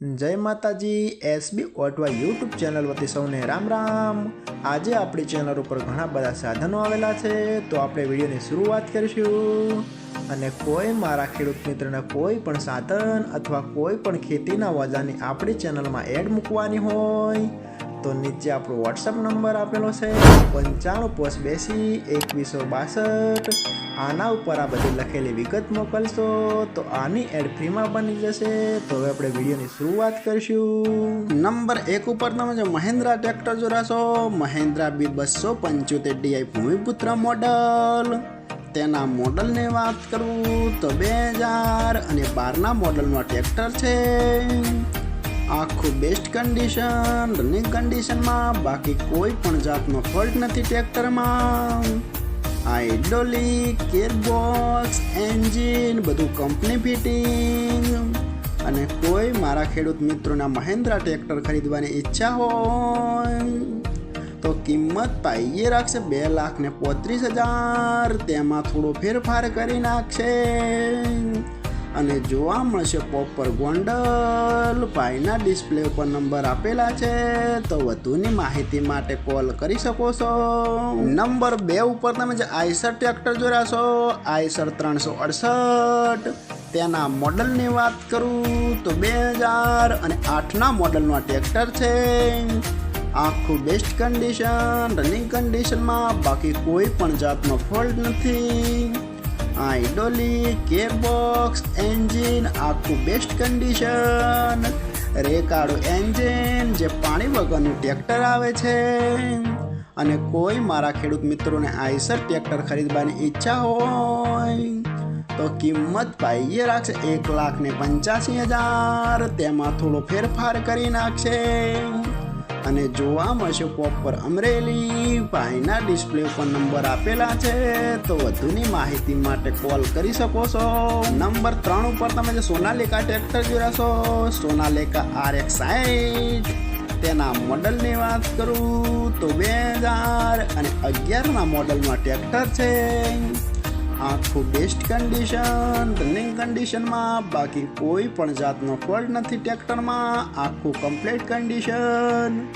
जय माताजी। SB Ottawa YouTube channel वती सौने राम राम। आज अपनी चैनल पर घणा बधा साधनों आवेला छे, तो आपणे विडियोनी शुरुआत करीशुं। अने कोई मारा खेडूत मित्रने कोई पण साधन अथवा कोई पण खेतीना वजानी आपणी चैनलमां एड मूकवानी होय तो नीचे आपणो व्हाट्सएप नंबर आपेलो छे 9582 आना पर आ बधी लखेली विगत मोकलशो तो आनी एड फ्री में बनी जशे। तो हवे आपणे विडियोनी शुरुआत करशुं। नंबर 1 पर तमे महिंद्रा ट्रेक्टर जोराशो। Mahindra B275 DI Bhoomiputra model. तेना मॉडल ने बात करूँ तो 2012 मॉडल में ट्रेक्टर छे। आखू बेस्ट कंडीशन रनिंग कंडीशन में, बाकी कोई पण जातनो फॉल्ट नहीं ट्रेक्टर में। हाइड्रोलिक गेरबॉक्स एंजीन बधु कंपनी फिटिंग। अने कोई मारा खेडूत मित्रों महिंद्रा ट्रेक्टर खरीदवानी इच्छा हो तो कीमत पाइए राखशे 2,35,000। तेमां थोड़ो फेरफार करी नाखशे अने जोवा मळशे पोपर गोंडल। भाईना डिस्प्ले पर नंबर आपेला छे, तो वधुनी माहिती माटे कॉल करी शको छो। नंबर 2 पर तमे जे आइसर ट्रेक्टर जोराशो। आइसर 368 तेना मॉडलनी बात करूँ तो 2008 ना मॉडलनो ट्रेक्टर छे। आखू बेस्ट कंडीशन रनिंग कंडीशन में, बाकी कोई पण जातनो फॉल्ट नहीं। हाइड्रोलिक गेरबॉक्स एंजीन आखू बेस्ट कंडीशन। रेकाड़ो एंजीन जे पानी वगरनु ट्रेक्टर आवे छे। अने कोई मारा खेडूत मित्रों ने आइसर ट्रेक्टर खरीदवानी इच्छा होय तो कीमत पाइए राखशे 1,85,000। तेमां थोड़ो फेरफार करी नाखशे अने जोवा मळशे पोपर अमरेली। भाईना डिस्प्ले पर नंबर आपेला छे, तो वधुनी माहिती माटे कॉल करी शको छो। नंबर 3 पर तमे जे सोनालिका ट्रेक्टर जोराशो। सोनालिका RX60 तेना मॉडलनी बात करूँ तो 2011 ना मॉडल में ट्रेक्टर छे। आखू बेस्ट कंडीशन रनिंग कंडीशन में, बाकी कोई पण जातनो फॉल्ट नहीं ट्रेक्टर में। आखू complete condition.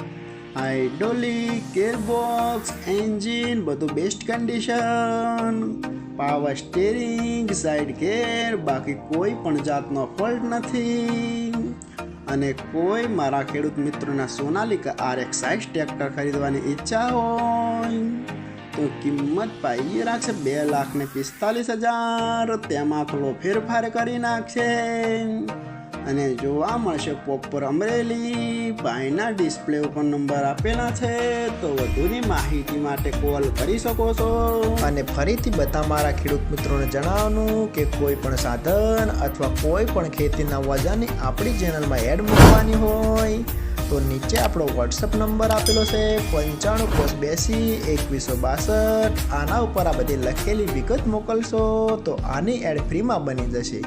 Hydraulic gearbox engine बधु best condition. Power steering side gear, बाकी कोई पण जातनो फॉल्ट नहीं। अने कोई मारा खेडूत मित्रों सोनालिका RX60 ट्रेक्टर खरीदवानी इच्छा होय तो कीमत पाइए राखशे 2,45,000। तेमां थोड़ो फेरफार करी नाखशे अने जोवा मळशे पोपर अमरेली। भाईना डिस्प्ले पर नंबर आपेला छे, तो वधुनी माहिती माटे कॉल करी शको छो। अने फरीथी बधा मारा खेडूत मित्रोने जणाववानुं के कोई पण साधन अथवा कोई पण खेतीना वजानी आपणी चेनलमां एड मूकवानी होय तो नीचे आपणो व्हाट्सएप नंबर आपेलो छे 9582 आना पर आ बधी लखेली विगत मोकलशो तो आनी एड फ्री में बनी जशे।